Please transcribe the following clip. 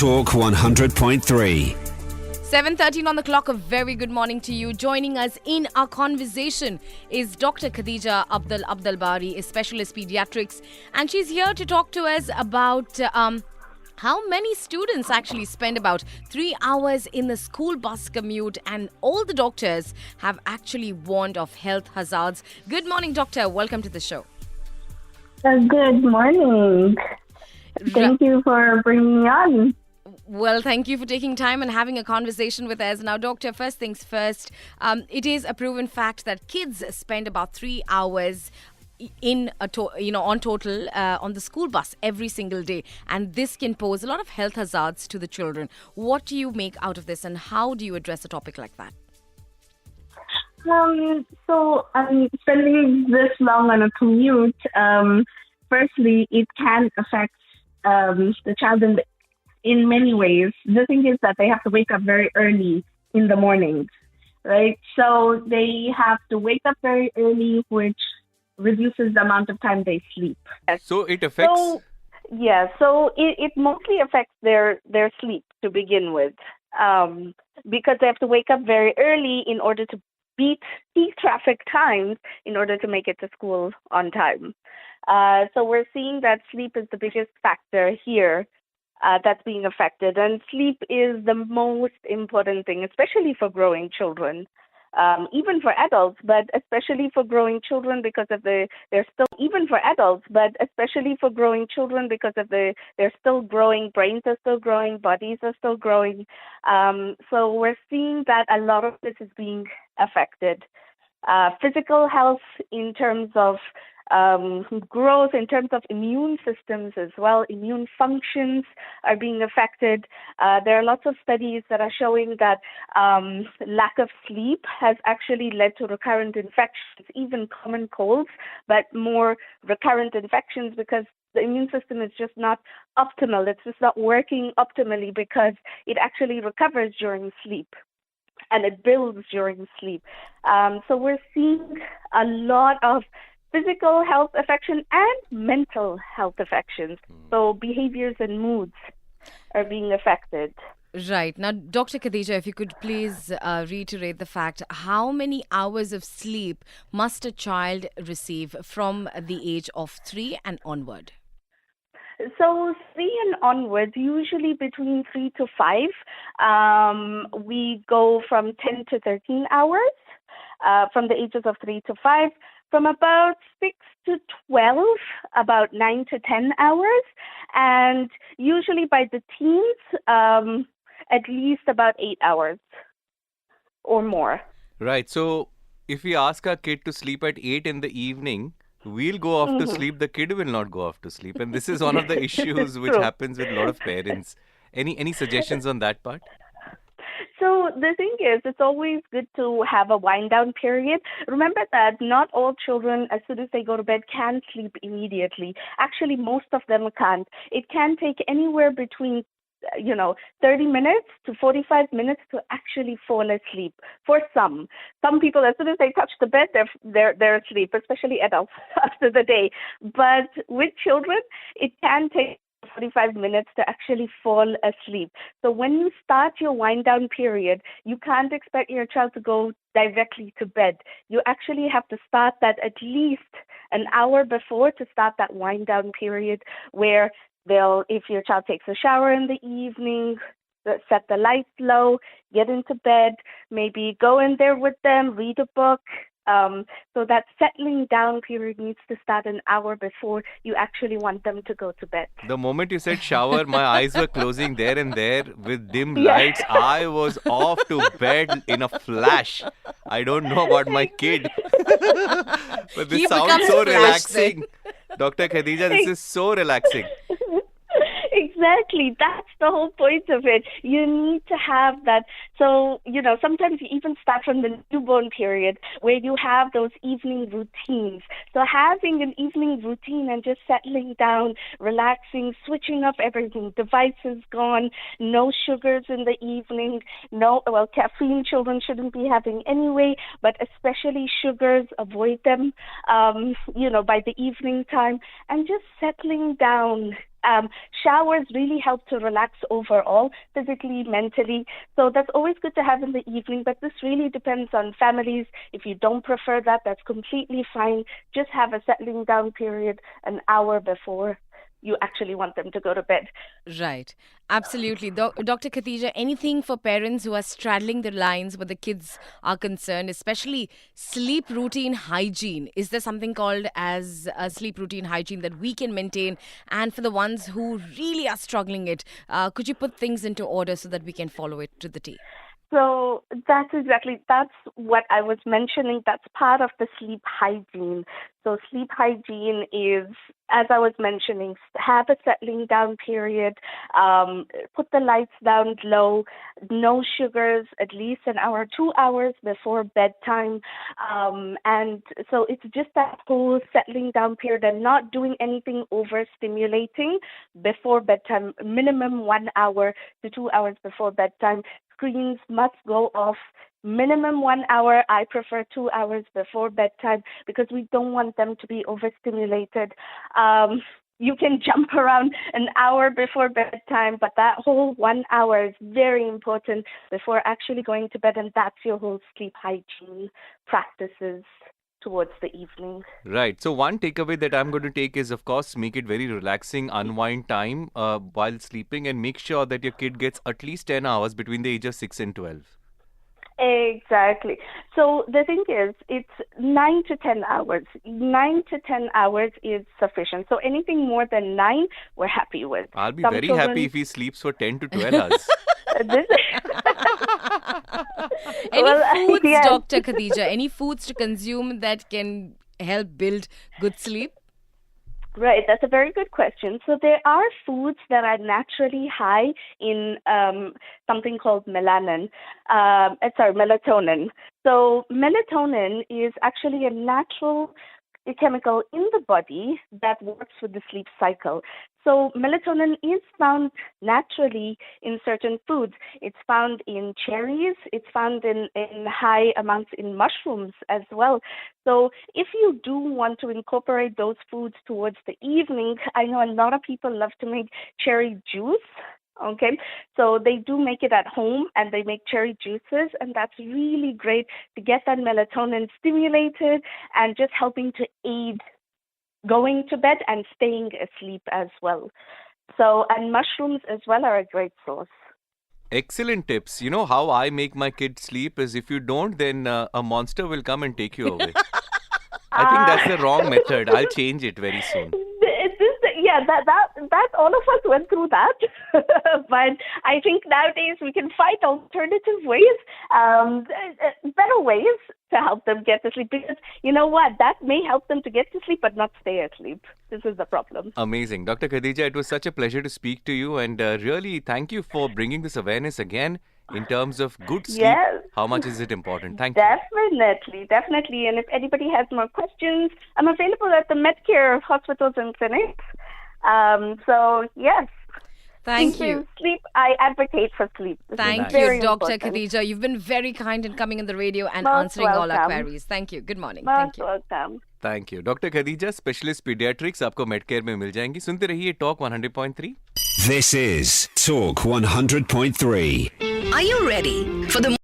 Talk 100.3. 7:13 on the clock. A very good morning to you. Joining us in our conversation is Dr. Khadija Abdelbary, a specialist pediatrics, and she's here to talk to us about how many students actually spend about 3 hours in the school bus commute, and all the doctors have actually warned of health hazards. Good morning, doctor. Welcome to the show. Good morning. Thank you for bringing me on. Well, thank you for taking time and having a conversation with us. Now, doctor, first things first, it is a proven fact that kids spend about 3 hours on total on the school bus every single day, and this can pose a lot of health hazards to the children. What do you make out of this, and how do you address a topic like that? Spending this long on a commute, firstly, it can affect the child in many ways. The thing is that they have to wake up very early in the mornings, right? So they have to wake up very early, which reduces the amount of time they sleep. So it affects... So it mostly affects their sleep to begin with, because they have to wake up very early in order to beat peak traffic times in order to make it to school on time. So we're seeing that sleep is the biggest factor here that's being affected. And sleep is the most important thing, especially for growing children, even for adults, but especially for growing children because of they're still growing, brains are still growing, bodies are still growing. So we're seeing that a lot of this is being affected. Physical health in terms of growth, in terms of immune systems as well. Immune functions are being affected. There are lots of studies that are showing that lack of sleep has actually led to recurrent infections, even common colds, but more recurrent infections because the immune system is just not optimal. It's just not working optimally because it actually recovers during sleep and it builds during sleep. So we're seeing a lot of physical health affection and mental health affections. So behaviors and moods are being affected. Right. Now, Dr. Khadija, if you could please reiterate the fact, how many hours of sleep must a child receive from the age of 3 and onward? So 3 and onwards, usually between 3 to 5, we go from 10 to 13 hours, from the ages of 3 to 5. From about 6 to 12, about 9 to 10 hours. And usually by the teens, at least about 8 hours or more. Right. So if we ask our kid to sleep at 8 in the evening, we'll go off to sleep. The kid will not go off to sleep. And this is one of the issues which happens with a lot of parents. Any suggestions on that part? So the thing is, it's always good to have a wind down period. Remember that not all children, as soon as they go to bed, can sleep immediately. Actually, most of them can't. It can take anywhere between 30 minutes to 45 minutes to actually fall asleep. For some people, as soon as they touch the bed, they're asleep, especially adults after the day. But with children, it can take 45 minutes to actually fall asleep. So when you start your wind down period, you can't expect your child to go directly to bed. You actually have to start that at least an hour before to start that wind down period where if your child takes a shower in the evening, set the lights low, get into bed, maybe go in there with them, read a book. So that settling down period needs to start an hour before you actually want them to go to bed. The moment you said shower, my eyes were closing there and there with dim lights. I was off to bed in a flash. I don't know about my kid. But this sounds so relaxing. Dr. Khadija, this is so relaxing. Exactly. That's the whole point of it. You need to have that. So, sometimes you even start from the newborn period where you have those evening routines. So having an evening routine and just settling down, relaxing, switching off everything, devices gone, no sugars in the evening, caffeine children shouldn't be having anyway, but especially sugars, avoid them, by the evening time, and just settling down Showers really help to relax overall, physically, mentally. So that's always good to have in the evening, but this really depends on families. If you don't prefer that, that's completely fine. Just have a settling down period an hour before you actually want them to go to bed. Right. Absolutely. Dr. Khadija, anything for parents who are straddling the lines where the kids are concerned, especially sleep routine hygiene? Is there something called as a sleep routine hygiene that we can maintain? And for the ones who really are struggling it, could you put things into order so that we can follow it to the T? So that's what I was mentioning. That's part of the sleep hygiene. So sleep hygiene is, as I was mentioning, have a settling down period, put the lights down low, no sugars, at least an hour, 2 hours before bedtime. And so it's just that whole settling down period and not doing anything overstimulating before bedtime, minimum 1 hour to 2 hours before bedtime. Screens must go off minimum 1 hour. I prefer 2 hours before bedtime because we don't want them to be overstimulated. You can jump around an hour before bedtime, but that whole 1 hour is very important before actually going to bed, and that's your whole sleep hygiene practices towards the evening. Right. So one takeaway that I'm going to take is, of course, make it very relaxing, unwind time while sleeping, and make sure that your kid gets at least 10 hours between the age of 6 and 12. Exactly. So the thing is, it's 9 to 10 hours. 9 to 10 hours is sufficient. So anything more than 9, we're happy with. I'll be very happy if he sleeps for 10 to 12 hours. Any foods, yes. Dr. Khadija, any foods to consume that can help build good sleep? Right, that's a very good question. So there are foods that are naturally high in something called melatonin. So melatonin is actually a natural chemical in the body that works with the sleep cycle. So melatonin is found naturally in certain foods. It's found in cherries. It's found in high amounts in mushrooms as well. So if you do want to incorporate those foods towards the evening, I know a lot of people love to make cherry juice. Okay, so they do make it at home and they make cherry juices, and that's really great to get that melatonin stimulated and just helping to aid going to bed and staying asleep as well. So, and mushrooms as well are a great source. Excellent tips. You know how I make my kids sleep is if you don't, then a monster will come and take you away. I think that's the wrong method. I'll change it very soon. That all of us went through that, but I think nowadays we can find alternative ways, better ways to help them get to sleep, because you know what, that may help them to get to sleep but not stay asleep. This is the problem. Amazing. Dr. Khadija, it was such a pleasure to speak to you, and really thank you for bringing this awareness again in terms of good sleep. Yes. How much is it important? Thank you. Definitely. And if anybody has more questions, I'm available at the Medcare hospitals and clinics. So, yes. Thank you. Sleep, I advocate for sleep. Thank you, Dr. Khadija. You've been very kind in coming in the radio and answering all our queries. Thank you. Good morning. Thank you. Welcome. Thank you. Dr. Khadija, specialist pediatrics, आपको Medcare में मिल जाएंगी. सुनते रहिए Talk 100.3. This is Talk 100.3. Are you ready for the